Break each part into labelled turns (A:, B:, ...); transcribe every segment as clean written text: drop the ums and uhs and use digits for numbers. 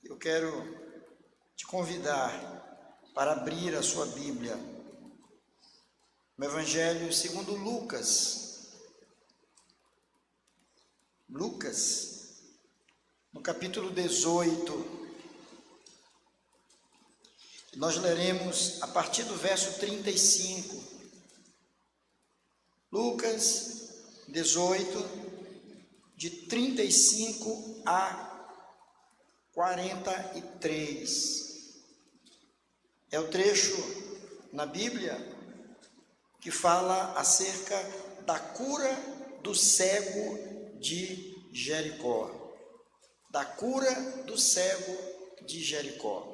A: Eu quero te convidar para abrir a sua Bíblia no Evangelho segundo Lucas. Lucas, no capítulo 18, nós leremos a partir do verso 35. Lucas 18, de 35 a 43. É o trecho na Bíblia que fala acerca da cura do cego de Jericó. Da cura do cego de Jericó.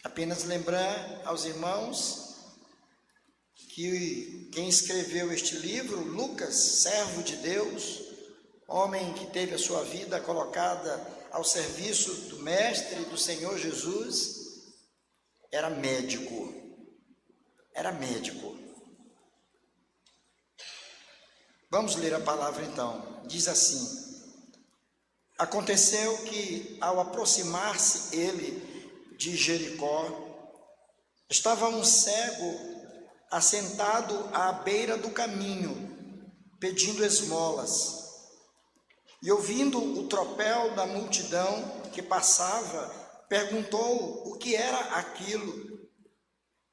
A: Apenas lembrar aos irmãos que quem escreveu este livro, Lucas, servo de Deus, homem que teve a sua vida colocada ao serviço do Mestre, do Senhor Jesus, era médico. Vamos ler a palavra então. Diz assim: aconteceu que, ao aproximar-se ele de Jericó, estava um cego assentado à beira do caminho, pedindo esmolas. E ouvindo o tropel da multidão que passava, perguntou o que era aquilo.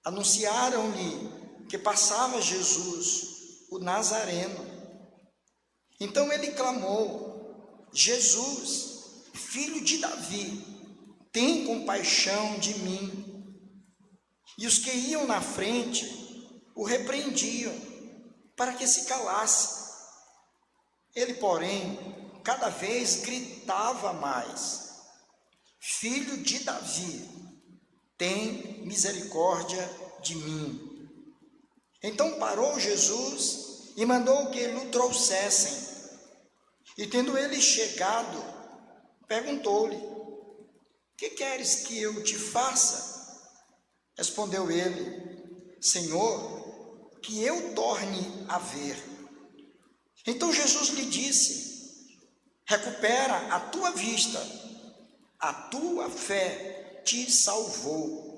A: Anunciaram-lhe que passava Jesus, o Nazareno. Então ele clamou: Jesus, filho de Davi, tem compaixão de mim. E os que iam na frente o repreendiam para que se calasse. Ele, porém, cada vez gritava mais: Filho de Davi, tem misericórdia de mim. Então parou Jesus e mandou que o trouxessem. E tendo ele chegado, perguntou-lhe: que queres que eu te faça? Respondeu ele: Senhor, que eu torne a ver. Então Jesus lhe disse: recupera a tua vista, a tua fé te salvou.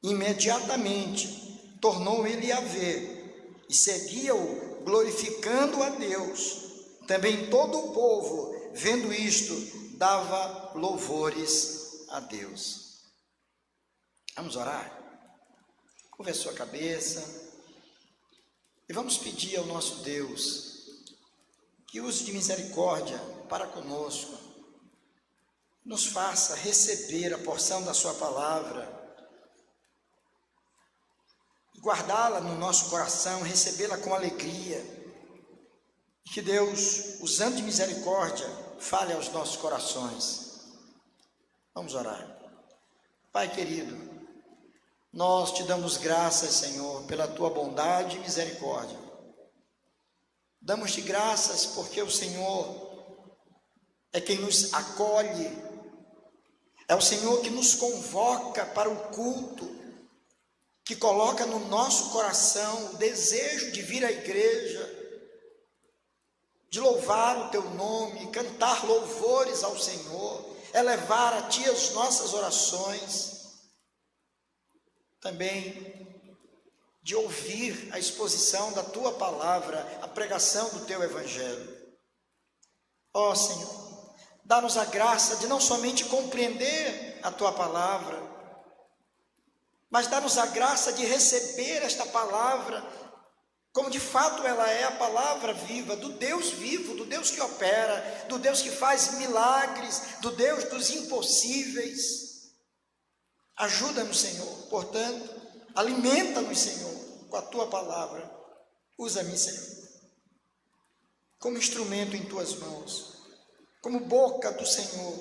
A: Imediatamente tornou ele a ver e seguia-o, glorificando a Deus. Também todo o povo, vendo isto, dava louvores a Deus. Vamos orar? Curva a sua cabeça e vamos pedir ao nosso Deus que use de misericórdia para conosco, nos faça receber a porção da sua palavra, guardá-la no nosso coração, recebê-la com alegria, e que Deus, usando de misericórdia, fale aos nossos corações. Vamos orar. Pai querido, nós te damos graças, Senhor, pela tua bondade e misericórdia. Damos-te graças porque o Senhor é quem nos acolhe, é o Senhor que nos convoca para o culto, que coloca no nosso coração o desejo de vir à igreja, de louvar o teu nome, cantar louvores ao Senhor, elevar a ti as nossas orações, também de ouvir a exposição da tua palavra, a pregação do teu evangelho. Ó Senhor, dá-nos a graça de não somente compreender a tua palavra, mas dá-nos a graça de receber esta palavra como de fato ela é, a palavra viva do Deus vivo, do Deus que opera, do Deus que faz milagres, do Deus dos impossíveis. Ajuda-nos, Senhor, portanto, alimenta-nos, Senhor, com a tua palavra. Usa-me, Senhor, como instrumento em tuas mãos, como boca do Senhor,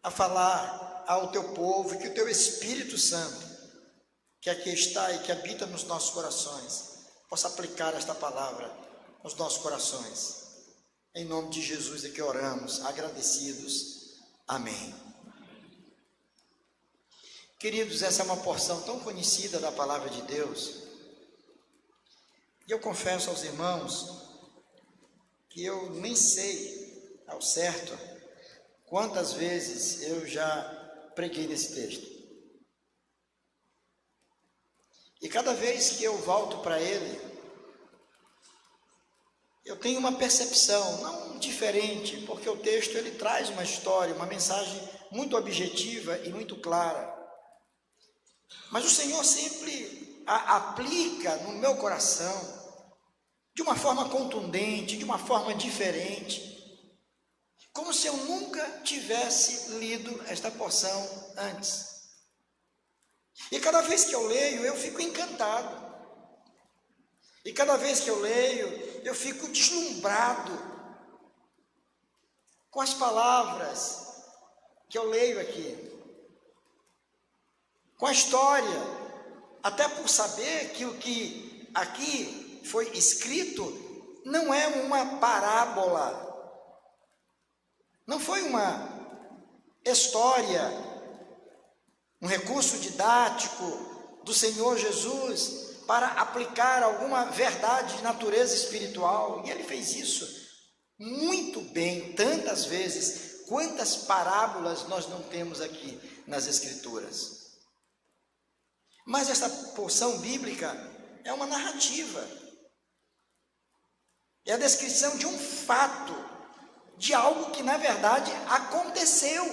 A: a falar ao teu povo, e que o teu Espírito Santo, que aqui está e que habita nos nossos corações, possa aplicar esta palavra nos nossos corações. Em nome de Jesus é que oramos, agradecidos. Amém. Queridos, essa é uma porção tão conhecida da palavra de Deus, e eu confesso aos irmãos que eu nem sei ao certo Quantas vezes eu já preguei nesse texto? E cada vez que eu volto para ele, eu tenho uma percepção, não diferente, porque o texto ele traz uma história, uma mensagem muito objetiva e muito clara. Mas o Senhor sempre a aplica no meu coração, de uma forma contundente, de uma forma diferente, como se eu nunca tivesse lido esta porção antes. E cada vez que eu leio, eu fico encantado. E cada vez que eu leio, eu fico deslumbrado com as palavras que eu leio aqui, com a história, até por saber que o que aqui foi escrito não é uma parábola, não foi uma história, um recurso didático do Senhor Jesus para aplicar alguma verdade de natureza espiritual. E ele fez isso muito bem, tantas vezes. Quantas parábolas nós não temos aqui nas Escrituras? Mas essa porção bíblica é uma narrativa. É a descrição de um fato, de algo que na verdade aconteceu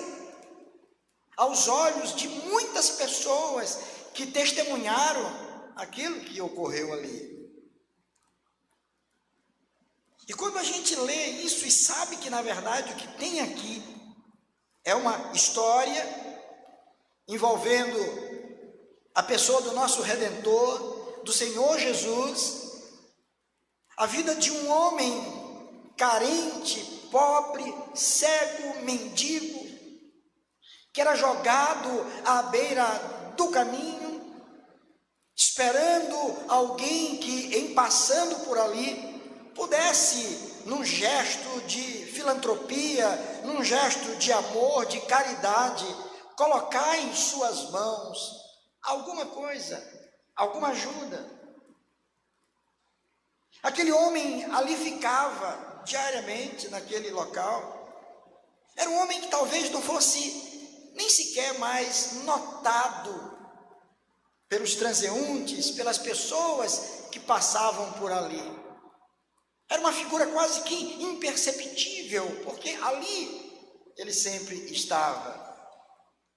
A: aos olhos de muitas pessoas que testemunharam aquilo que ocorreu ali. E quando a gente lê isso e sabe que na verdade o que tem aqui é uma história envolvendo a pessoa do nosso Redentor, do Senhor Jesus, a vida de um homem carente, pobre, cego, mendigo, que era jogado à beira do caminho, esperando alguém que, em passando por ali, pudesse, num gesto de filantropia, num gesto de amor, de caridade, colocar em suas mãos alguma coisa, alguma ajuda. Aquele homem ali ficava diariamente naquele local. Era um homem que talvez não fosse nem sequer mais notado pelos transeuntes, pelas pessoas que passavam por ali. Era uma figura quase que imperceptível, porque ali ele sempre estava.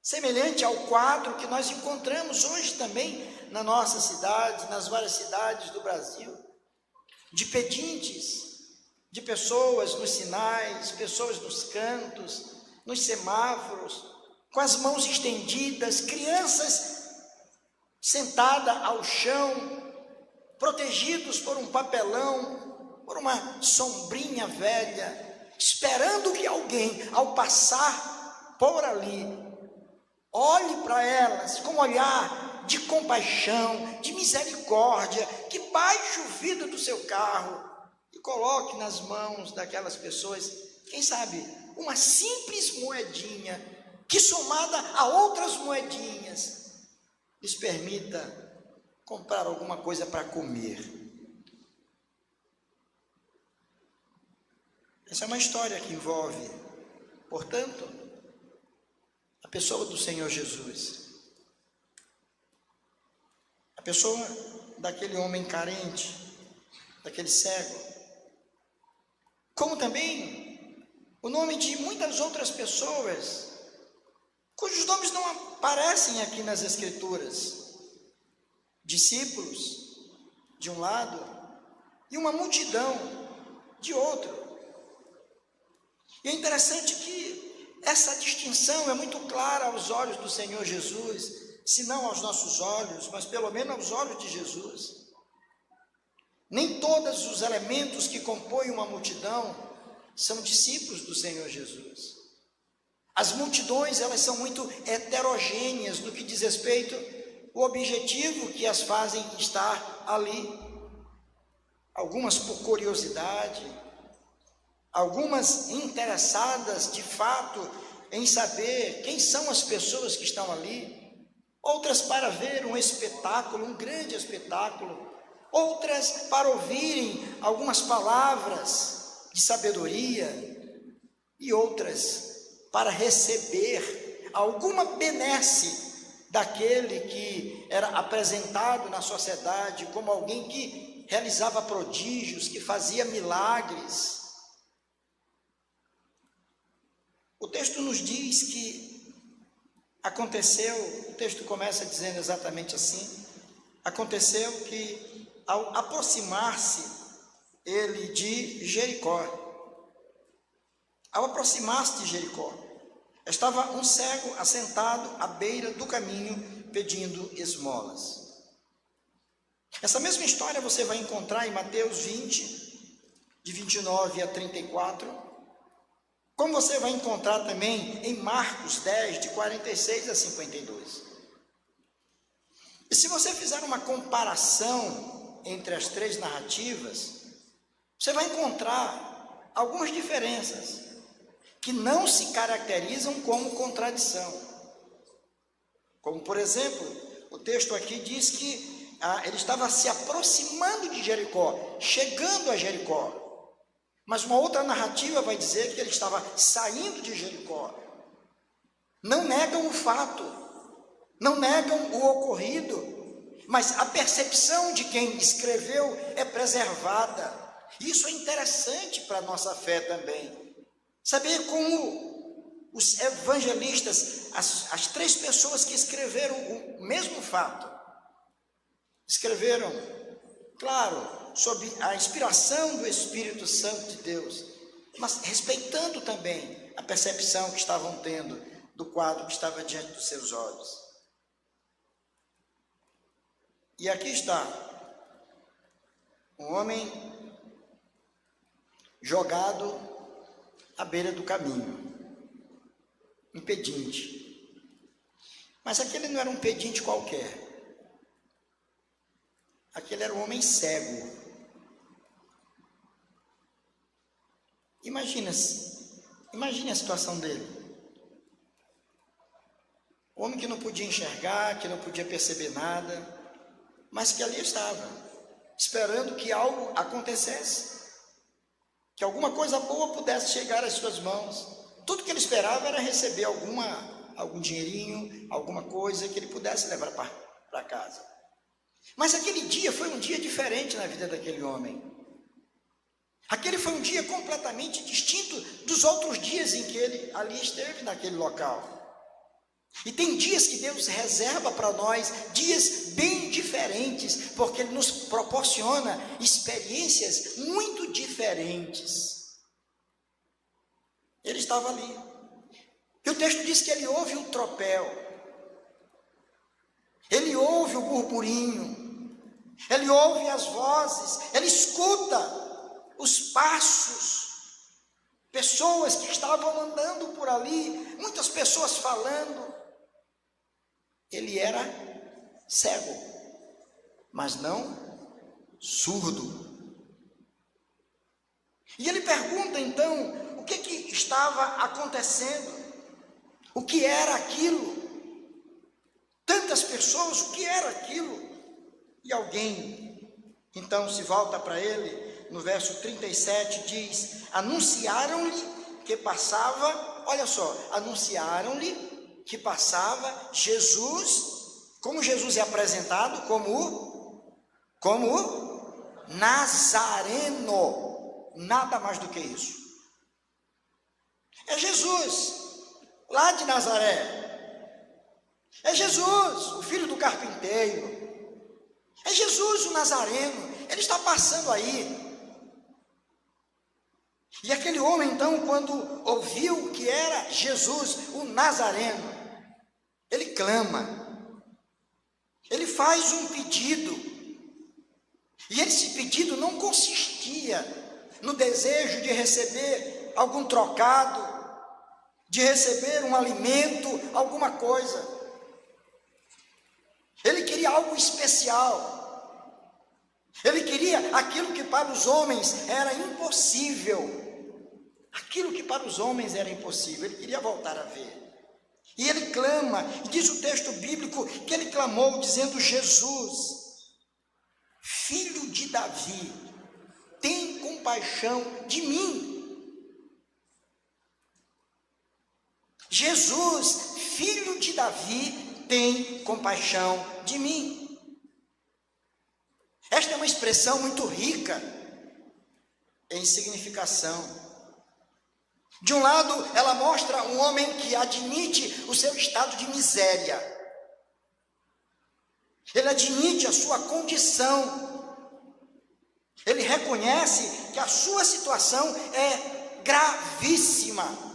A: Semelhante ao quadro que nós encontramos hoje também na nossa cidade, nas várias cidades do Brasil, de pedintes, de pessoas nos sinais, pessoas nos cantos, nos semáforos, com as mãos estendidas, crianças sentadas ao chão, protegidos por um papelão, por uma sombrinha velha, esperando que alguém, ao passar por ali, olhe para elas com um olhar de compaixão, de misericórdia, que baixe o vidro do seu carro e coloque nas mãos daquelas pessoas, quem sabe, uma simples moedinha, que somada a outras moedinhas, lhes permita comprar alguma coisa para comer. Essa é uma história que envolve, portanto, a pessoa do Senhor Jesus. A pessoa daquele homem carente, daquele cego. Como também o nome de muitas outras pessoas, cujos nomes não aparecem aqui nas Escrituras. Discípulos, de um lado, e uma multidão, de outro. E é interessante que essa distinção é muito clara aos olhos do Senhor Jesus, se não aos nossos olhos, mas pelo menos aos olhos de Jesus. Nem todos os elementos que compõem uma multidão são discípulos do Senhor Jesus. As multidões, elas são muito heterogêneas no que diz respeito ao objetivo que as fazem estar ali. Algumas por curiosidade, algumas interessadas de fato em saber quem são as pessoas que estão ali, outras para ver um espetáculo, um grande espetáculo, outras para ouvirem algumas palavras de sabedoria, e outras para receber alguma benesse daquele que era apresentado na sociedade como alguém que realizava prodígios, que fazia milagres. O texto nos diz que aconteceu, o texto começa dizendo exatamente assim: aconteceu que ao aproximar-se ele de Jericó, estava um cego assentado à beira do caminho pedindo esmolas. Essa mesma história você vai encontrar em Mateus 20, de 29 a 34, como você vai encontrar também em Marcos 10, de 46 a 52. E se você fizer uma comparação entre as três narrativas, você vai encontrar algumas diferenças que não se caracterizam como contradição. Como, por exemplo, o texto aqui diz que ele estava se aproximando de Jericó, chegando a Jericó. Mas uma outra narrativa vai dizer que ele estava saindo de Jericó. Não negam o fato, não negam o ocorrido, mas a percepção de quem escreveu é preservada. Isso é interessante para a nossa fé também. Saber como os evangelistas, as três pessoas que escreveram o mesmo fato, escreveram, claro, sob a inspiração do Espírito Santo de Deus, mas respeitando também a percepção que estavam tendo do quadro que estava diante dos seus olhos. E aqui está um homem jogado à beira do caminho, um pedinte. Mas aquele não era um pedinte qualquer. Aquele era um homem cego. Imagine a situação dele. O homem que não podia enxergar, que não podia perceber nada, mas que ali estava, esperando que algo acontecesse, que alguma coisa boa pudesse chegar às suas mãos. Tudo que ele esperava era receber algum dinheirinho, alguma coisa que ele pudesse levar para casa. Mas aquele dia foi um dia diferente na vida daquele homem. Aquele foi um dia completamente distinto dos outros dias em que ele ali esteve naquele local. E tem dias que Deus reserva para nós, dias bem diferentes, porque Ele nos proporciona experiências muito diferentes. Ele estava ali. E o texto diz que ele ouve o tropel, ele ouve o burburinho, ele ouve as vozes, ele escuta os passos, pessoas que estavam andando por ali, muitas pessoas falando. Ele era cego, mas não surdo. E ele pergunta então, o que estava acontecendo? O que era aquilo? Tantas pessoas, o que era aquilo? E alguém então se volta para ele. No verso 37 diz: anunciaram-lhe que passava, olha só, anunciaram-lhe que passava Jesus, como Jesus é apresentado? Como Nazareno, nada mais do que isso. É Jesus, lá de Nazaré, é Jesus, o filho do carpinteiro, é Jesus o Nazareno, ele está passando aí. E aquele homem então, quando ouviu que era Jesus, o Nazareno, ele clama, ele faz um pedido, e esse pedido não consistia no desejo de receber algum trocado, de receber um alimento, alguma coisa. Ele queria algo especial, ele queria aquilo que para os homens era impossível. Aquilo que para os homens era impossível, ele queria voltar a ver. E ele clama, e diz o texto bíblico que ele clamou dizendo: Jesus, filho de Davi, tem compaixão de mim. Jesus, filho de Davi, tem compaixão de mim. Esta é uma expressão muito rica em significação. De um lado, ela mostra um homem que admite o seu estado de miséria. Ele admite a sua condição. Ele reconhece que a sua situação é gravíssima.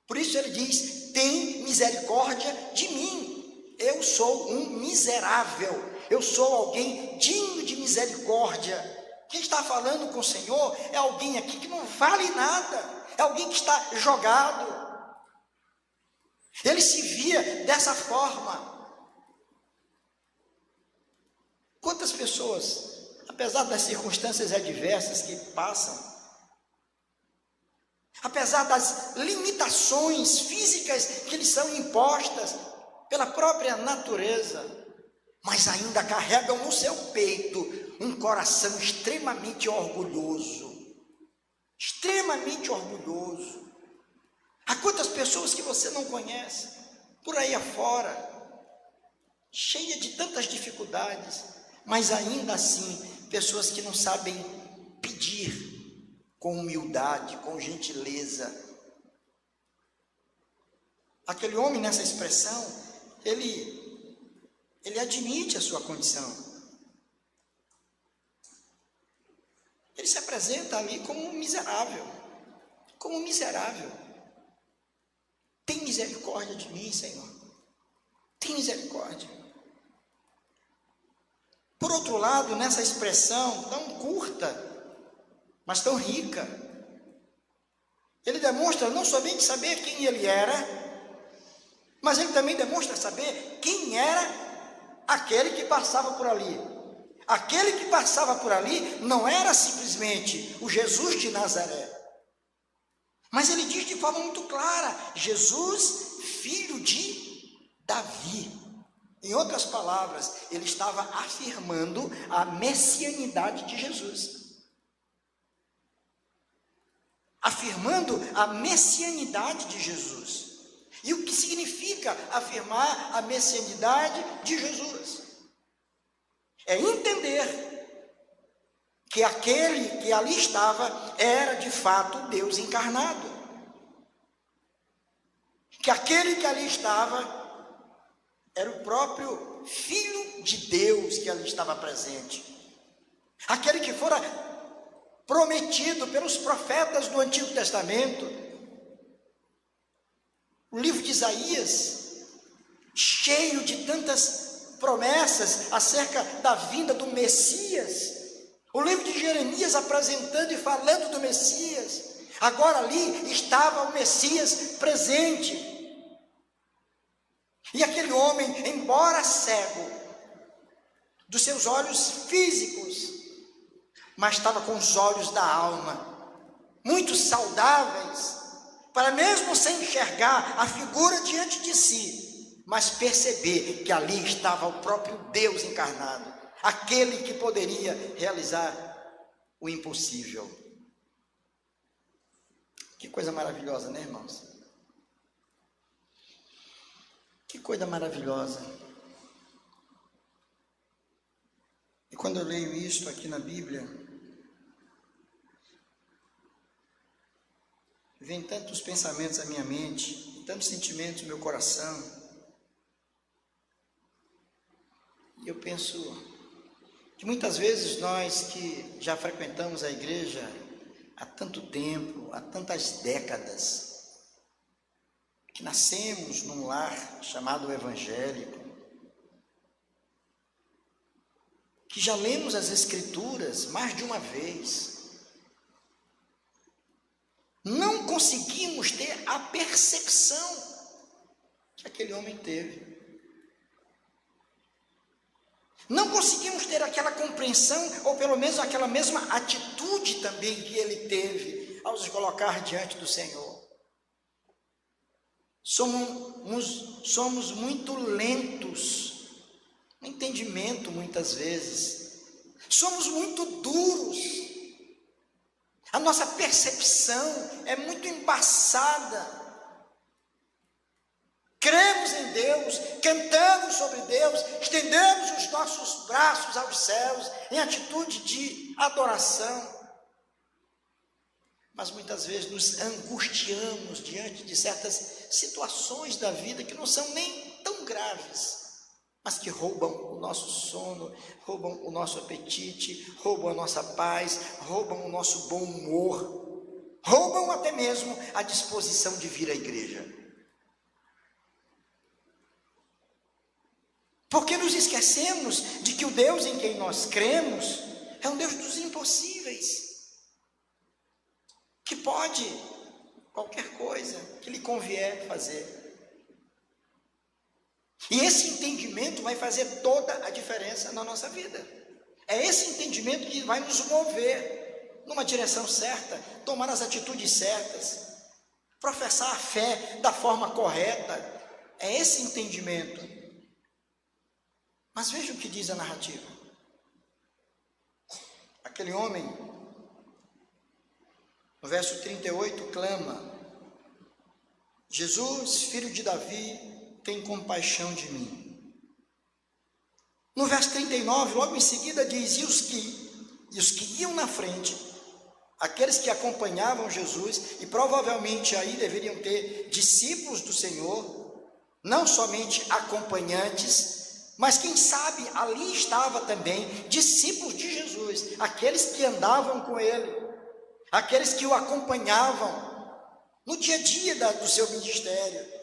A: Por isso ele diz: tem misericórdia de mim. Eu sou um miserável. Eu sou alguém digno de misericórdia. Quem está falando com o Senhor é alguém aqui que não vale nada. É alguém que está jogado. Ele se via dessa forma. Quantas pessoas, apesar das circunstâncias adversas que passam, apesar das limitações físicas que lhes são impostas pela própria natureza, mas ainda carregam no seu peito um coração extremamente orgulhoso. Extremamente orgulhoso. Há quantas pessoas que você não conhece, por aí afora, cheia de tantas dificuldades, mas ainda assim, pessoas que não sabem pedir com humildade, com gentileza. Aquele homem nessa expressão, ele admite a sua condição. Ele se apresenta ali como um miserável. Como um miserável. Tem misericórdia de mim, Senhor. Tem misericórdia. Por outro lado, nessa expressão tão curta, mas tão rica, ele demonstra não somente saber quem ele era, mas ele também demonstra saber quem era aquele que passava por ali. Aquele que passava por ali não era simplesmente o Jesus de Nazaré, mas ele diz de forma muito clara: Jesus, filho de Davi. Em outras palavras, ele estava afirmando a messianidade de Jesus. Afirmando a messianidade de Jesus. E o que significa afirmar a messianidade de Jesus? É entender que aquele que ali estava era de fato Deus encarnado. Que aquele que ali estava era o próprio Filho de Deus que ali estava presente. Aquele que fora prometido pelos profetas do Antigo Testamento. O livro de Isaías, cheio de tantas promessas acerca da vinda do Messias. O livro de Jeremias apresentando e falando do Messias. Agora ali estava o Messias presente. E aquele homem, embora cego dos seus olhos físicos, mas estava com os olhos da alma, muito saudáveis, para mesmo sem enxergar a figura diante de si, mas perceber que ali estava o próprio Deus encarnado, aquele que poderia realizar o impossível. Que coisa maravilhosa, né, irmãos? Que coisa maravilhosa. E quando eu leio isto aqui na Bíblia, vem tantos pensamentos à minha mente, tantos sentimentos no meu coração. E eu penso que muitas vezes nós que já frequentamos a igreja há tanto tempo, há tantas décadas, que nascemos num lar chamado evangélico, que já lemos as Escrituras mais de uma vez, não conseguimos ter a percepção que aquele homem teve. Não conseguimos ter aquela compreensão, ou pelo menos aquela mesma atitude também que ele teve ao se colocar diante do Senhor. Somos muito lentos no entendimento muitas vezes. Somos muito duros. A nossa percepção é muito embaçada. Deus, cantamos sobre Deus, estendemos os nossos braços aos céus em atitude de adoração. Mas muitas vezes nos angustiamos diante de certas situações da vida que não são nem tão graves, mas que roubam o nosso sono, roubam o nosso apetite, roubam a nossa paz, roubam o nosso bom humor, roubam até mesmo a disposição de vir à igreja. Porque nos esquecemos de que o Deus em quem nós cremos é um Deus dos impossíveis, que pode qualquer coisa que lhe convier fazer. E esse entendimento vai fazer toda a diferença na nossa vida. É esse entendimento que vai nos mover numa direção certa, tomar as atitudes certas, professar a fé da forma correta. É esse entendimento. Mas veja o que diz a narrativa. Aquele homem, no verso 38, clama: Jesus, filho de Davi, tem compaixão de mim. No verso 39, logo em seguida diz: e os que iam na frente, aqueles que acompanhavam Jesus, e provavelmente aí deveriam ter discípulos do Senhor, não somente acompanhantes, mas quem sabe ali estava também discípulos de Jesus, aqueles que andavam com ele, aqueles que o acompanhavam no dia a dia do seu ministério.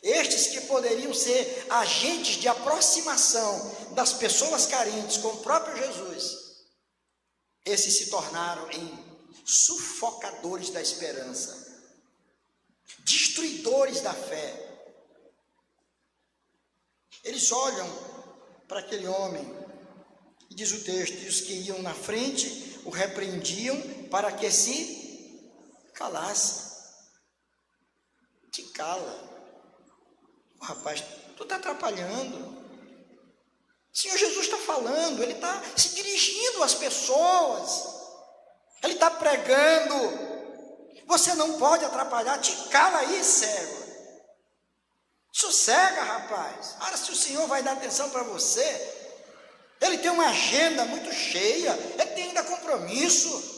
A: Estes que poderiam ser agentes de aproximação das pessoas carentes com o próprio Jesus, esses se tornaram em sufocadores da esperança, destruidores da fé. Eles olham para aquele homem, e diz o texto: e os que iam na frente o repreendiam para que se calasse. Te cala. Rapaz, tu está atrapalhando. O Senhor Jesus está falando, Ele está se dirigindo às pessoas, Ele está pregando. Você não pode atrapalhar. Te cala aí, cego. Sossega, rapaz. Ora, se o Senhor vai dar atenção para você, Ele tem uma agenda muito cheia, Ele tem ainda compromisso.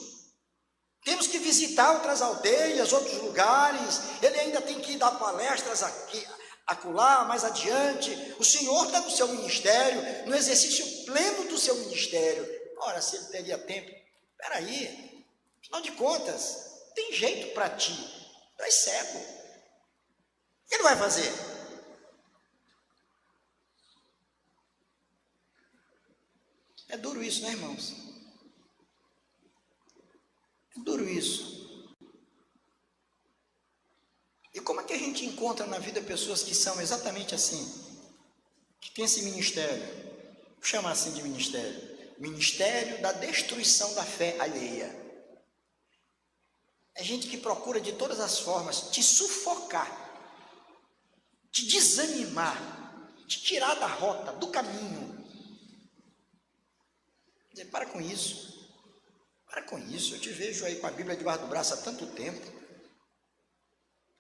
A: Temos que visitar outras aldeias, outros lugares. Ele ainda tem que dar palestras aqui, acolá, mais adiante. O Senhor está no seu ministério, no exercício pleno do seu ministério. Ora, se Ele teria tempo, peraí, afinal de contas, tem jeito para ti, tu és cego. O que Ele vai fazer? É duro isso, né, irmãos? É duro isso. E como é que a gente encontra na vida pessoas que são exatamente assim, que tem esse ministério, vou chamar assim de ministério da destruição da fé alheia? É gente que procura de todas as formas te sufocar, te desanimar, te tirar da rota, do caminho. Quer dizer, para com isso, eu te vejo aí com a Bíblia debaixo do braço há tanto tempo.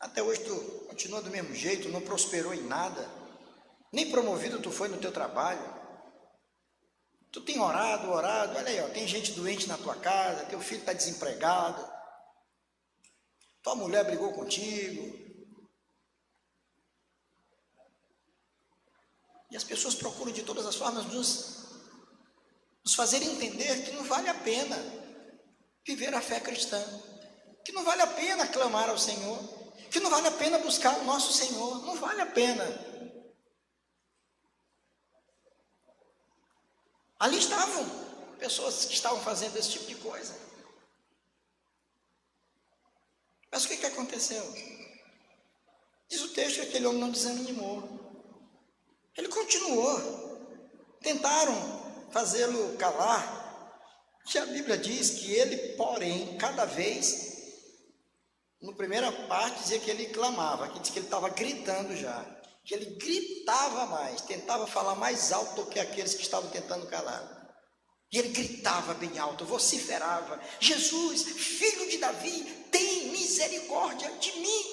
A: Até hoje tu continua do mesmo jeito, não prosperou em nada, nem promovido tu foi no teu trabalho. Tu tem orado, olha aí, ó, tem gente doente na tua casa, teu filho está desempregado, tua mulher brigou contigo. E as pessoas procuram de todas as formas nos fazer entender que não vale a pena viver a fé cristã, que não vale a pena clamar ao Senhor, que não vale a pena buscar o nosso Senhor, não vale a pena. Ali estavam pessoas que estavam fazendo esse tipo de coisa. Mas o que aconteceu? Diz o texto que aquele homem não desanimou. Ele continuou. Tentaram fazê-lo calar. E a Bíblia diz que ele, porém, cada vez... Na primeira parte dizia que ele clamava, aqui diz que ele estava gritando já, que ele gritava mais, tentava falar mais alto do que aqueles que estavam tentando calar. E ele gritava bem alto, vociferava: Jesus, filho de Davi, tem misericórdia de mim.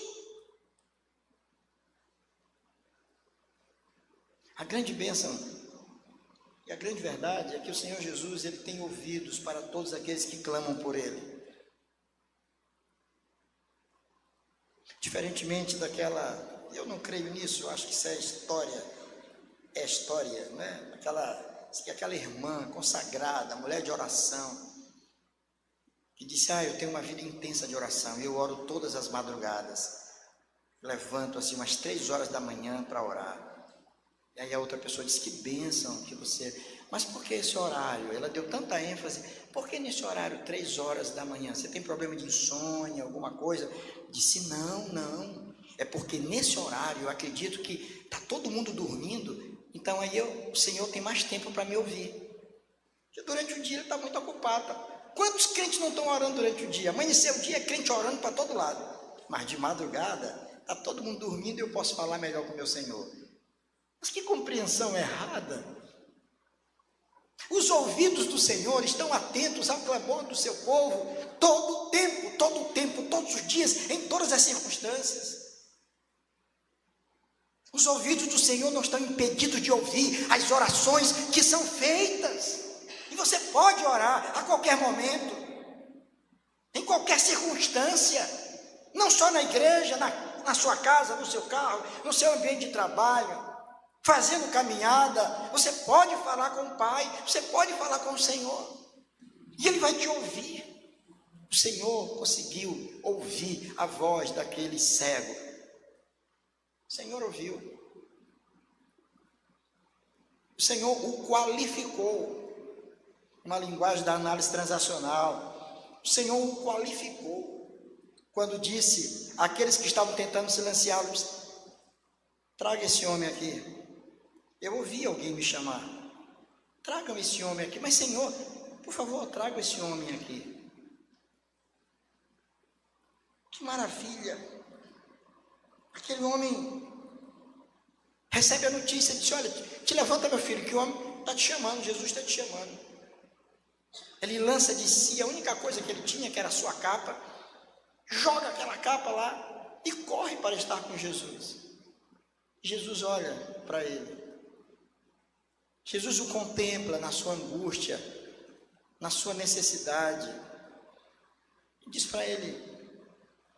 A: A grande bênção e a grande verdade é que o Senhor Jesus, Ele tem ouvidos para todos aqueles que clamam por Ele. Diferentemente daquela, eu não creio nisso, eu acho que isso é história, né? Aquela irmã consagrada, mulher de oração, que disse, eu tenho uma vida intensa de oração, e eu oro todas as madrugadas, levanto assim umas 3 horas da manhã para orar. E aí a outra pessoa disse, que bênção que você... Mas por que esse horário? Ela deu tanta ênfase. Por que nesse horário, 3 horas da manhã? Você tem problema de insônia, alguma coisa? Disse, não. É porque nesse horário eu acredito que está todo mundo dormindo, então aí o Senhor tem mais tempo para me ouvir. Porque durante o dia ele está muito ocupado. Quantos crentes não estão orando durante o dia? Amanheceu o dia, é crente orando para todo lado. Mas de madrugada, está todo mundo dormindo e eu posso falar melhor com o meu Senhor. Mas que compreensão errada. Os ouvidos do Senhor estão atentos ao clamor do seu povo todo o tempo, todos os dias, em todas as circunstâncias. Os ouvidos do Senhor não estão impedidos de ouvir as orações que são feitas. E você pode orar a qualquer momento, em qualquer circunstância, não só na igreja, na sua casa, no seu carro, no seu ambiente de trabalho, fazendo caminhada. Você pode falar com o Pai, você pode falar com o Senhor, e Ele vai te ouvir. O Senhor conseguiu ouvir a voz daquele cego. O Senhor ouviu. O Senhor o qualificou. Uma linguagem da análise transacional. O Senhor o qualificou quando disse àqueles que estavam tentando silenciá-los, traga esse homem aqui. Eu ouvi alguém me chamar, tragam esse homem aqui. Mas Senhor, por favor, traga esse homem aqui. Que maravilha. Aquele homem recebe a notícia e diz, olha, te levanta meu filho, que o homem está te chamando, Jesus está te chamando. Ele lança de si a única coisa que ele tinha, que era a sua capa, joga aquela capa lá e corre para estar com Jesus. Jesus olha para ele. Jesus o contempla na sua angústia, na sua necessidade, e diz para ele,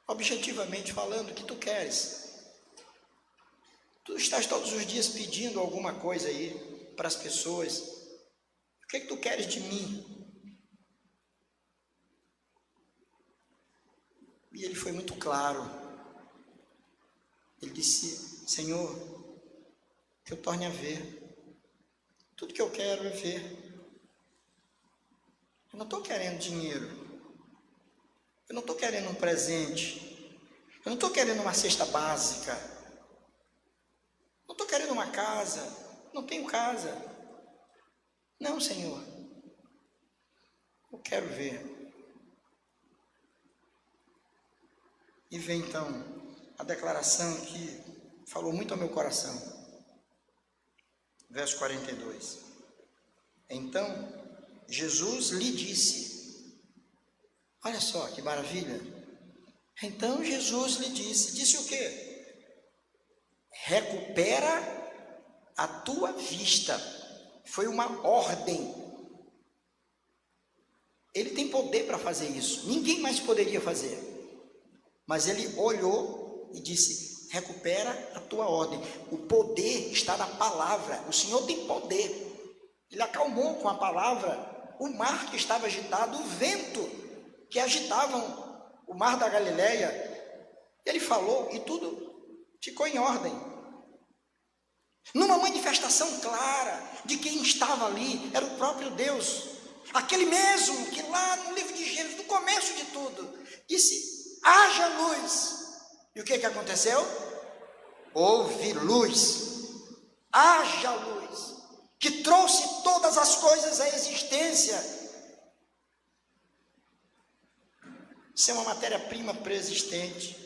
A: objetivamente falando, o que tu queres? Tu estás todos os dias pedindo alguma coisa aí para as pessoas, o que é que tu queres de mim? E ele foi muito claro. Ele disse, Senhor, que eu torne a ver. Tudo que eu quero é ver. Eu não estou querendo dinheiro. Eu não estou querendo um presente. Eu não estou querendo uma cesta básica. Não estou querendo uma casa. Não tenho casa. Não, Senhor. Eu quero ver. E vem então a declaração que falou muito ao meu coração. Verso 42. Então Jesus lhe disse, olha só que maravilha. Então Jesus lhe disse o quê? Recupera a tua vista. Foi uma ordem. Ele tem poder para fazer isso. Ninguém mais poderia fazer. Mas ele olhou e disse, recupera a tua ordem. O poder está na palavra. O Senhor tem poder. Ele acalmou com a palavra o mar que estava agitado, o vento que agitavam o mar da Galileia. Ele falou e tudo ficou em ordem. Numa manifestação clara de quem estava ali, era o próprio Deus. Aquele mesmo que lá no livro de Gênesis, no começo de tudo, disse, haja luz. E o que aconteceu? Houve luz. Haja luz, que trouxe todas as coisas à existência. Isso é uma matéria-prima pré-existente.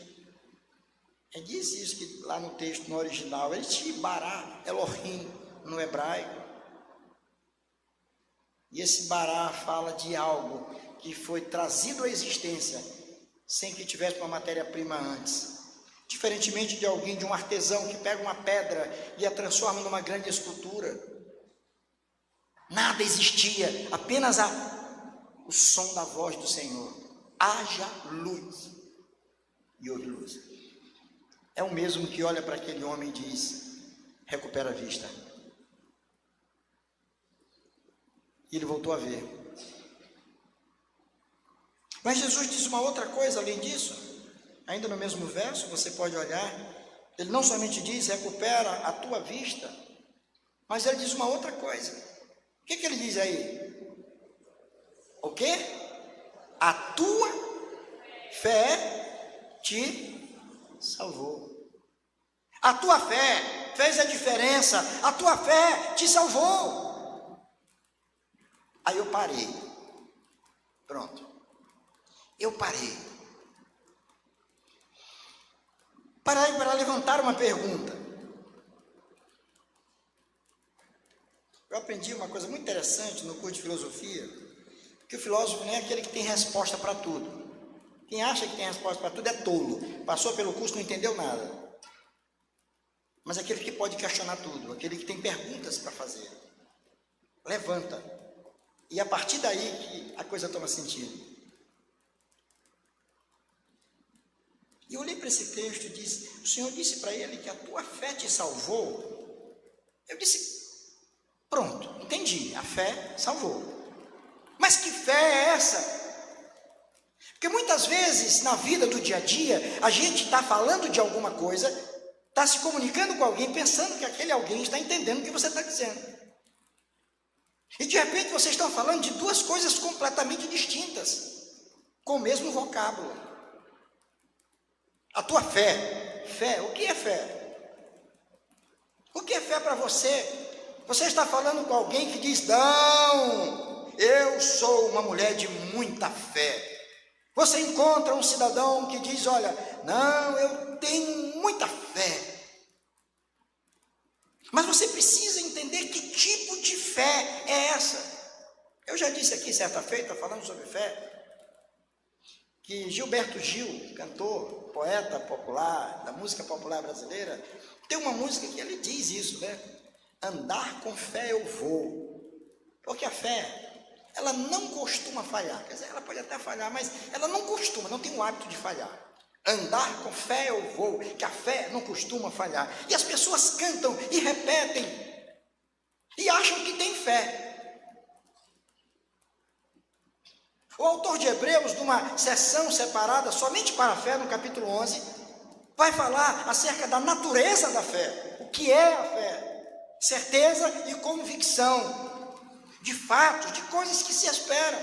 A: Diz isso que lá no texto, no original, ele tinha Bará, Elohim, no hebraico. E esse Bará fala de algo que foi trazido à existência sem que tivesse uma matéria-prima antes. Diferentemente de alguém, de um artesão que pega uma pedra e a transforma numa grande escultura. Nada existia, apenas o som da voz do Senhor. Haja luz. E houve luz. É o mesmo que olha para aquele homem e diz: recupera a vista. E ele voltou a ver. Mas Jesus diz uma outra coisa além disso. Ainda no mesmo verso, você pode olhar. Ele não somente diz: recupera a tua vista, mas ele diz uma outra coisa. O que ele diz aí? O quê? A tua fé te salvou. A tua fé fez a diferença. A tua fé te salvou. Aí eu parei. Pronto. Eu parei. Parei para levantar uma pergunta. Eu aprendi uma coisa muito interessante no curso de filosofia, que o filósofo não é aquele que tem resposta para tudo. Quem acha que tem resposta para tudo é tolo. Passou pelo curso, não entendeu nada. Mas aquele que pode questionar tudo, aquele que tem perguntas para fazer. Levanta. E a partir daí que a coisa toma sentido. E eu olhei para esse texto e disse: o Senhor disse para ele que a tua fé te salvou. Eu disse: pronto, entendi, a fé salvou. Mas que fé é essa? Porque muitas vezes na vida do dia a dia, a gente está falando de alguma coisa, está se comunicando com alguém, pensando que aquele alguém está entendendo o que você está dizendo. E de repente vocês estão falando de duas coisas completamente distintas, com o mesmo vocábulo. A tua fé, o que é fé? O que é fé para você? Você está falando com alguém que diz: não, eu sou uma mulher de muita fé. Você encontra um cidadão que diz: olha, não, eu tenho muita fé. Mas você precisa entender que tipo de fé é essa. Eu já disse aqui certa feita, falando sobre fé, que Gilberto Gil, cantor, poeta popular, da música popular brasileira, tem uma música que ele diz isso, né? Andar com fé eu vou. Porque a fé, ela não costuma falhar. Quer dizer, ela pode até falhar, mas ela não costuma, não tem o hábito de falhar. Andar com fé eu vou, que a fé não costuma falhar. E as pessoas cantam e repetem, e acham que tem fé. O autor de Hebreus, numa sessão separada somente para a fé, no capítulo 11, vai falar acerca da natureza da fé. O que é a fé? Certeza e convicção de fatos, de coisas que se esperam.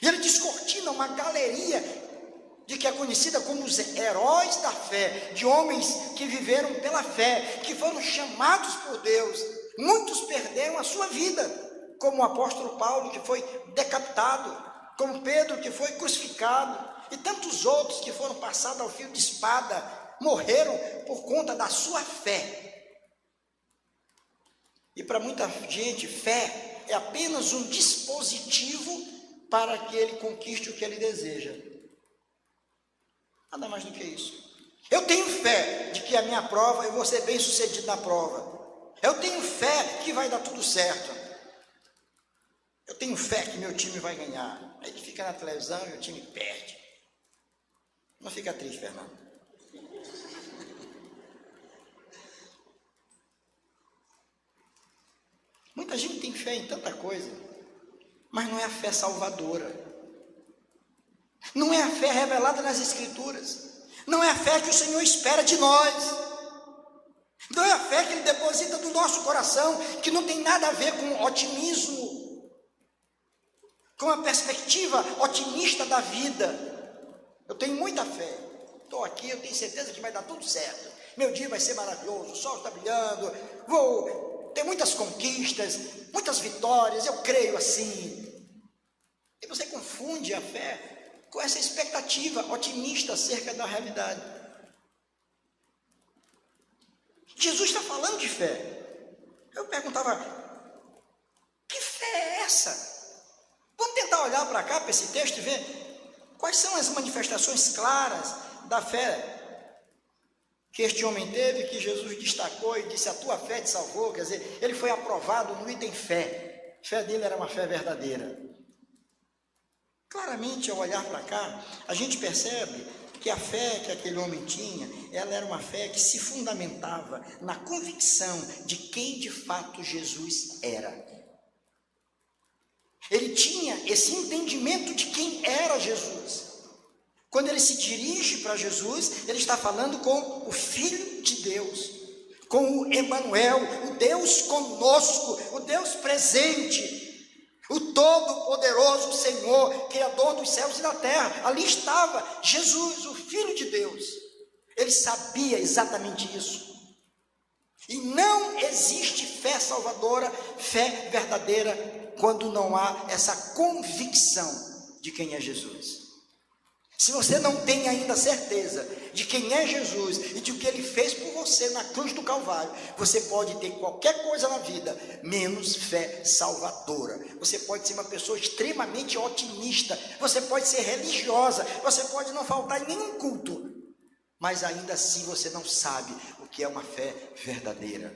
A: E ele descortina uma galeria de que é conhecida como os heróis da fé, de homens que viveram pela fé, que foram chamados por Deus. Muitos perderam a sua vida, como o apóstolo Paulo, que foi decapitado, como Pedro, que foi crucificado, e tantos outros que foram passados ao fio de espada, morreram por conta da sua fé. E para muita gente, fé é apenas um dispositivo para que ele conquiste o que ele deseja. Nada mais do que isso. Eu tenho fé de que a minha prova, eu vou ser bem sucedido na prova. Eu tenho fé que vai dar tudo certo. Eu tenho fé que meu time vai ganhar. Aí ele fica na televisão e o time perde. Não fica triste, Fernando. Muita gente tem fé em tanta coisa, mas não é a fé salvadora. Não é a fé revelada nas Escrituras. Não é a fé que o Senhor espera de nós. Não é a fé que Ele deposita no nosso coração, que não tem nada a ver com otimismo, com a perspectiva otimista da vida. Eu tenho muita fé. Estou aqui, eu tenho certeza que vai dar tudo certo. Meu dia vai ser maravilhoso, o sol está brilhando, vou ter muitas conquistas, muitas vitórias, eu creio assim. E você confunde a fé com essa expectativa otimista acerca da realidade. Jesus está falando de fé. Eu perguntava: que fé é essa? Vamos tentar olhar para cá, para esse texto, e ver quais são as manifestações claras da fé que este homem teve, que Jesus destacou e disse: a tua fé te salvou. Quer dizer, ele foi aprovado no item fé. A fé dele era uma fé verdadeira. Claramente, ao olhar para cá, a gente percebe que a fé que aquele homem tinha, ela era uma fé que se fundamentava na convicção de quem de fato Jesus era. Ele tinha esse entendimento de quem era Jesus. Quando ele se dirige para Jesus, ele está falando com o Filho de Deus, com o Emanuel, o Deus conosco, o Deus presente, o Todo-Poderoso Senhor, Criador dos céus e da terra. Ali estava Jesus, o Filho de Deus. Ele sabia exatamente isso. E não existe fé salvadora, fé verdadeira, quando não há essa convicção de quem é Jesus. Se você não tem ainda certeza de quem é Jesus e de o que ele fez por você na cruz do Calvário, você pode ter qualquer coisa na vida, menos fé salvadora. Você pode ser uma pessoa extremamente otimista, você pode ser religiosa, você pode não faltar em nenhum culto, mas ainda assim você não sabe o que é uma fé verdadeira.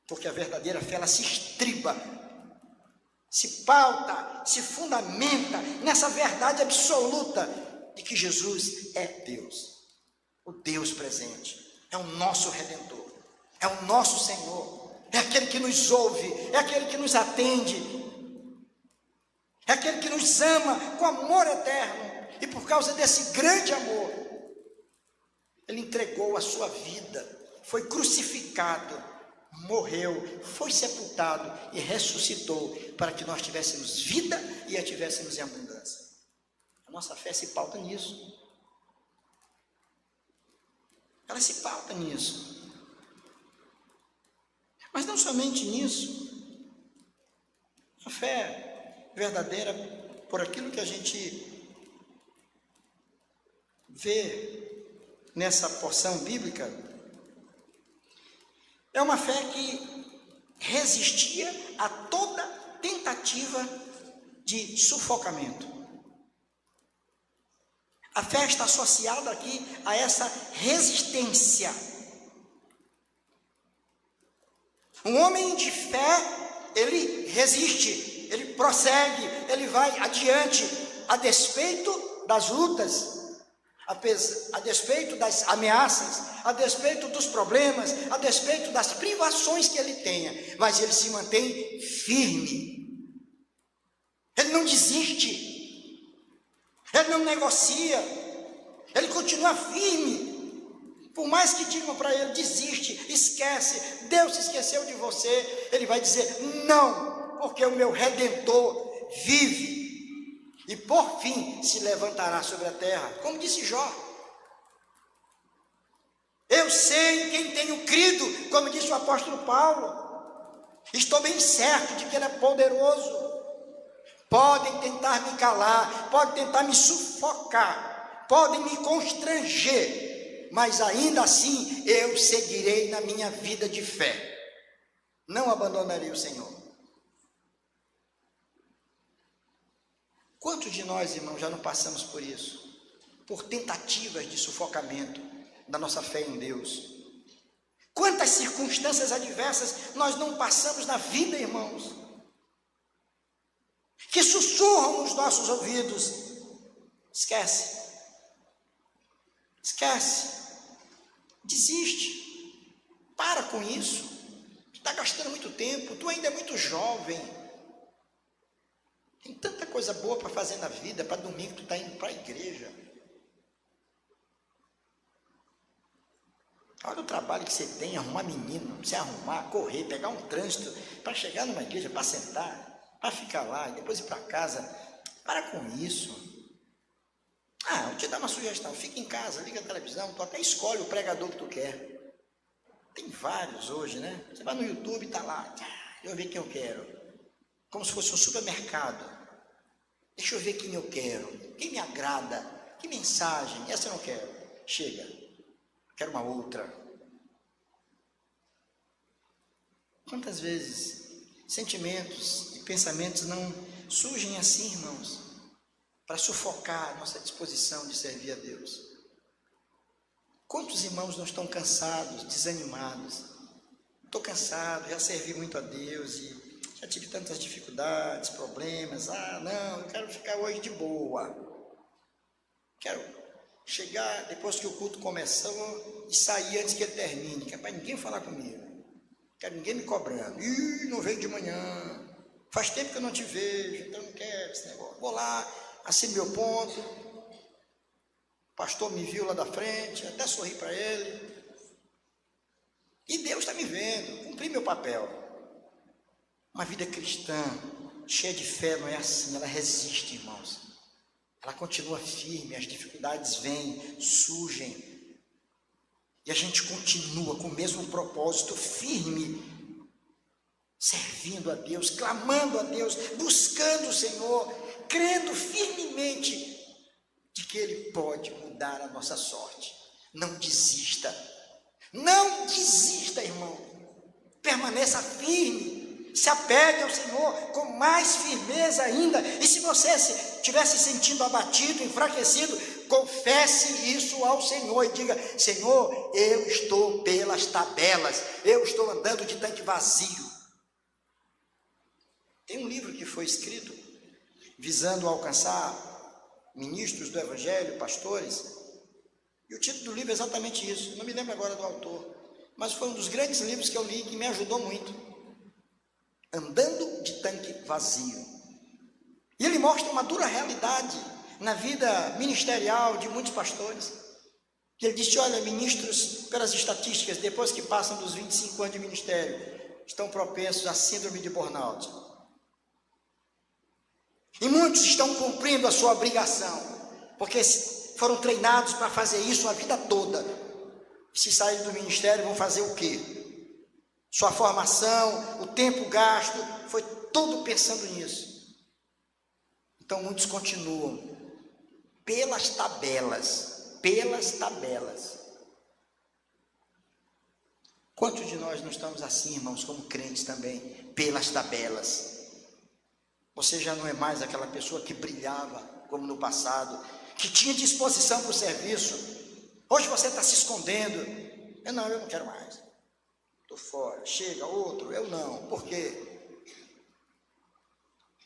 A: Porque a verdadeira fé, ela se estriba, se pauta, se fundamenta nessa verdade absoluta de que Jesus é Deus, o Deus presente, é o nosso Redentor, é o nosso Senhor, é aquele que nos ouve, é aquele que nos atende, é aquele que nos ama com amor eterno, e por causa desse grande amor, ele entregou a sua vida, foi crucificado, morreu, foi sepultado e ressuscitou para que nós tivéssemos vida e a tivéssemos em abundância. A nossa fé se pauta nisso. Ela se pauta nisso. Mas não somente nisso. A fé verdadeira, por aquilo que a gente vê nessa porção bíblica, é uma fé que resistia a toda tentativa de sufocamento. A fé está associada aqui a essa resistência. Um homem de fé, ele resiste, ele prossegue, ele vai adiante, a despeito das lutas, a despeito das ameaças, a despeito dos problemas, a despeito das privações que ele tenha, mas ele se mantém firme, ele não desiste, ele não negocia, ele continua firme, por mais que digam para ele: desiste, esquece, Deus se esqueceu de você, ele vai dizer: não, porque o meu Redentor vive, e por fim se levantará sobre a terra, como disse Jó. Eu sei em quem tenho crido, como disse o apóstolo Paulo, estou bem certo de que ele é poderoso. Podem tentar me calar, podem tentar me sufocar, podem me constranger, mas ainda assim eu seguirei na minha vida de fé, não abandonarei o Senhor. Quantos de nós, irmãos, já não passamos por isso? Por tentativas de sufocamento da nossa fé em Deus. Quantas circunstâncias adversas nós não passamos na vida, irmãos, que sussurram nos nossos ouvidos: esquece, desiste, para com isso, tu está gastando muito tempo, tu ainda é muito jovem, tem tanta coisa boa para fazer na vida, para domingo tu está indo para a igreja, olha o trabalho que você tem, arrumar menino, se arrumar, correr, pegar um trânsito, para chegar numa igreja, para sentar, para ficar lá e depois ir para casa. Para com isso. Vou te dar uma sugestão: fica em casa, liga a televisão, tu até escolhe o pregador que tu quer. Tem vários hoje, né? Você vai no YouTube e está lá, eu ver quem eu quero, como se fosse um supermercado. Deixa eu ver quem eu quero, quem me agrada, que mensagem, essa eu não quero, chega, quero uma outra. Quantas vezes sentimentos e pensamentos não surgem assim, irmãos, para sufocar a nossa disposição de servir a Deus? Quantos irmãos não estão cansados, desanimados? Estou cansado, já servi muito a Deus e já tive tantas dificuldades, problemas. Não, eu quero ficar hoje de boa. Quero chegar depois que o culto começou e sair antes que ele termine. Que é para ninguém falar comigo. Quero ninguém me cobrando. Não veio de manhã. Faz tempo que eu não te vejo, então não quero esse negócio. Vou lá, assino meu ponto. O pastor me viu lá da frente, até sorri para ele. E Deus está me vendo, cumpri meu papel. Uma vida cristã, cheia de fé, não é assim, ela resiste, irmãos. Ela continua firme, as dificuldades vêm, surgem. E a gente continua com o mesmo propósito, firme, servindo a Deus, clamando a Deus, buscando o Senhor, crendo firmemente de que Ele pode mudar a nossa sorte. Não desista. Não desista, irmão. Permaneça firme. Se apegue ao Senhor com mais firmeza ainda. E se você estiver se sentindo abatido, enfraquecido, confesse isso ao Senhor e diga: Senhor, eu estou pelas tabelas. Eu estou andando de tanque vazio. Tem um livro que foi escrito visando alcançar ministros do Evangelho, pastores. E o título do livro é exatamente isso. Não me lembro agora do autor, mas foi um dos grandes livros que eu li que me ajudou muito. Andando de tanque vazio. E ele mostra uma dura realidade na vida ministerial de muitos pastores. Ele disse: olha, ministros, pelas estatísticas, depois que passam dos 25 anos de ministério, estão propensos à síndrome de burnout. E muitos estão cumprindo a sua obrigação, porque foram treinados para fazer isso a vida toda. Se saírem do ministério, vão fazer o quê? Sua formação, o tempo gasto, foi tudo pensando nisso. Então muitos continuam pelas tabelas, Quantos de nós não estamos assim, irmãos, como crentes também, pelas tabelas? Você já não é mais aquela pessoa que brilhava como no passado, que tinha disposição para o serviço. Hoje você está se escondendo. Eu não quero mais. Estou fora. Chega outro, eu não. Por quê?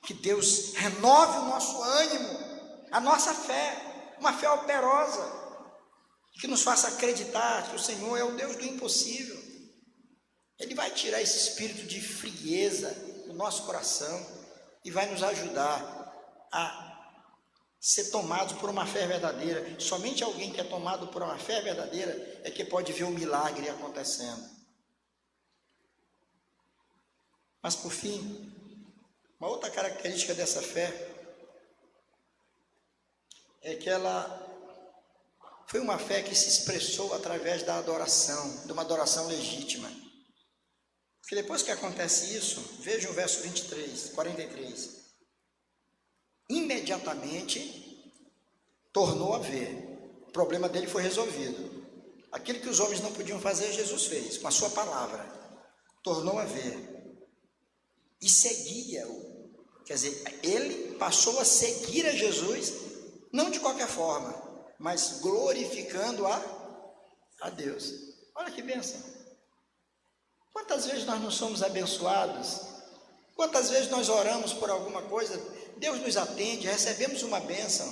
A: Que Deus renove o nosso ânimo, a nossa fé, uma fé operosa, que nos faça acreditar que o Senhor é o Deus do impossível. Ele vai tirar esse espírito de frieza do nosso coração e vai nos ajudar a ser tomados por uma fé verdadeira. Somente alguém que é tomado por uma fé verdadeira é que pode ver o milagre acontecendo. Mas por fim, uma outra característica dessa fé é que ela foi uma fé que se expressou através da adoração, de uma adoração legítima. Porque depois que acontece isso, veja o verso 43. Imediatamente tornou a ver. O problema dele foi resolvido. Aquilo que os homens não podiam fazer, Jesus fez, com a sua palavra. Tornou a ver. E seguia-o. Quer dizer, ele passou a seguir a Jesus, não de qualquer forma, mas glorificando a Deus. Olha que bênção. Quantas vezes nós não somos abençoados? Quantas vezes nós oramos por alguma coisa, Deus nos atende, recebemos uma bênção,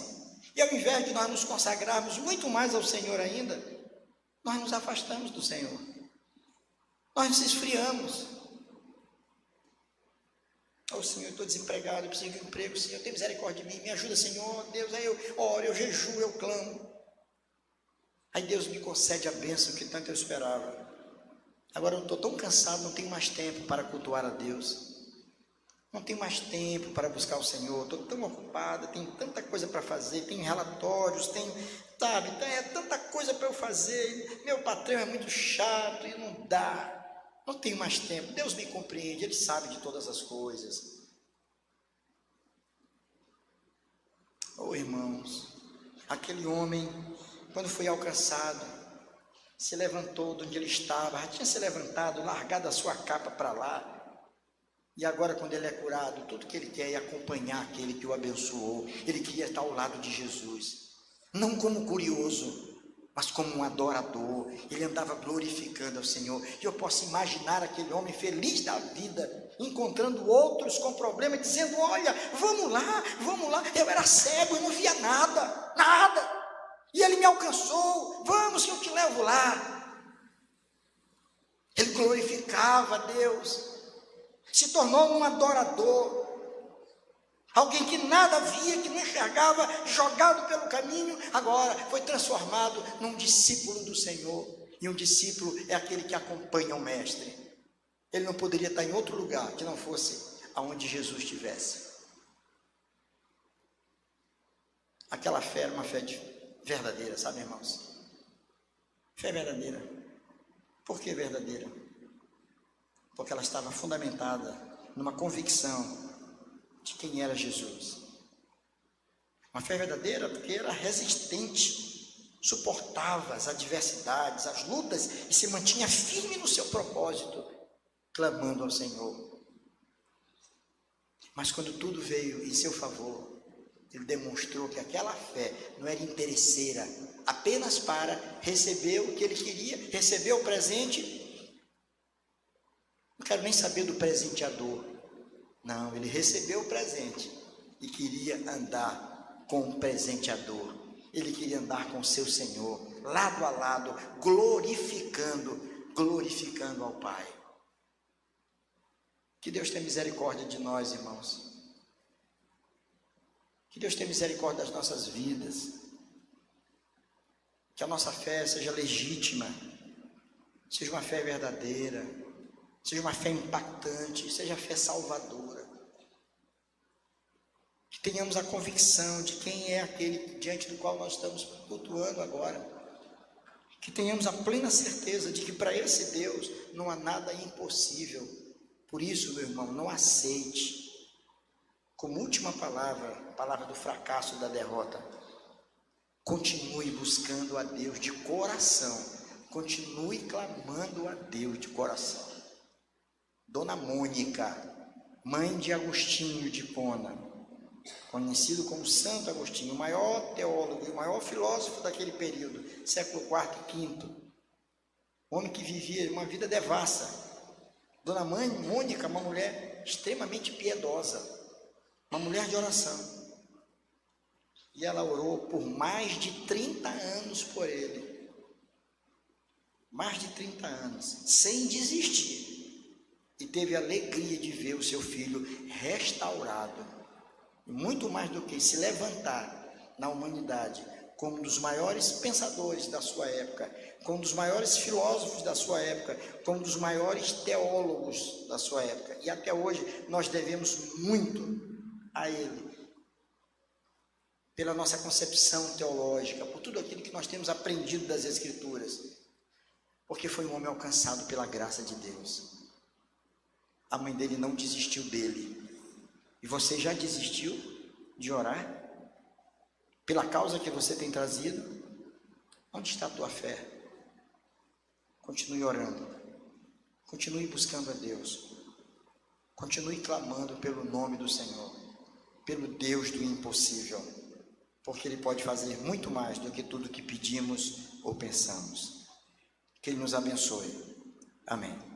A: e ao invés de nós nos consagrarmos muito mais ao Senhor ainda, nós nos afastamos do Senhor. Nós nos esfriamos. Senhor, eu estou desempregado, eu preciso de um emprego, Senhor, tem misericórdia de mim, me ajuda, Senhor, Deus, aí eu oro, eu jejuo, eu clamo. Aí Deus me concede a bênção que tanto eu esperava. Agora eu estou tão cansado, não tenho mais tempo para cultuar a Deus. Não tenho mais tempo para buscar o Senhor. Estou tão ocupado, tenho tanta coisa para fazer, tenho relatórios, é tanta coisa para eu fazer. Meu patrão é muito chato e não dá. Não tenho mais tempo. Deus me compreende, Ele sabe de todas as coisas. Irmãos, aquele homem, quando foi alcançado, se levantou de onde ele estava, já tinha se levantado, largado a sua capa para lá, e agora quando ele é curado, tudo que ele quer é acompanhar aquele que o abençoou. Ele queria estar ao lado de Jesus, não como curioso, mas como um adorador. Ele andava glorificando ao Senhor. E eu posso imaginar aquele homem feliz da vida, encontrando outros com problema, dizendo: olha, vamos lá, eu era cego e não via nada, e ele me alcançou, vamos que eu te levo lá. Ele glorificava a Deus, se tornou um adorador, alguém que nada via, que não enxergava, jogado pelo caminho, agora foi transformado num discípulo do Senhor. E um discípulo é aquele que acompanha o mestre. Ele não poderia estar em outro lugar que não fosse aonde Jesus estivesse. Aquela fé era uma fé verdadeira, sabe, irmãos? Fé verdadeira. Por que verdadeira? Porque ela estava fundamentada numa convicção de quem era Jesus. Uma fé verdadeira porque era resistente, suportava as adversidades, as lutas e se mantinha firme no seu propósito, clamando ao Senhor. Mas quando tudo veio em seu favor, ele demonstrou que aquela fé não era interesseira, apenas para receber o que ele queria, receber o presente. Não quero nem saber do presenteador. Não, ele recebeu o presente e queria andar com o presenteador. Ele queria andar com o seu Senhor, lado a lado, glorificando ao Pai. Que Deus tenha misericórdia de nós, irmãos. Que Deus tenha misericórdia das nossas vidas. Que a nossa fé seja legítima, seja uma fé verdadeira, seja uma fé impactante, seja fé salvadora. Que tenhamos a convicção de quem é aquele diante do qual nós estamos cultuando agora. Que tenhamos a plena certeza de que para esse Deus não há nada impossível. Por isso, meu irmão, não aceite como última palavra, a palavra do fracasso, da derrota. Continue buscando a Deus de coração. Continue clamando a Deus de coração. Dona Mônica, mãe de Agostinho de Hipona, conhecido como Santo Agostinho, o maior teólogo, o maior filósofo daquele período, século IV e V, homem que vivia uma vida devassa. Dona Mãe Mônica, uma mulher extremamente piedosa, uma mulher de oração, e ela orou por mais de 30 anos por ele, mais de 30 anos, sem desistir, e teve a alegria de ver o seu filho restaurado, e muito mais do que se levantar na humanidade, como um dos maiores pensadores da sua época, como um dos maiores filósofos da sua época, como um dos maiores teólogos da sua época. E até hoje nós devemos muito a ele, pela nossa concepção teológica, por tudo aquilo que nós temos aprendido das Escrituras, porque foi um homem alcançado pela graça de Deus. A mãe dele não desistiu dele. E você já desistiu de orar? Pela causa que você tem trazido? Onde está a tua fé? Continue orando. Continue buscando a Deus. Continue clamando pelo nome do Senhor. Pelo Deus do impossível. Porque Ele pode fazer muito mais do que tudo que pedimos ou pensamos. Que Ele nos abençoe. Amém.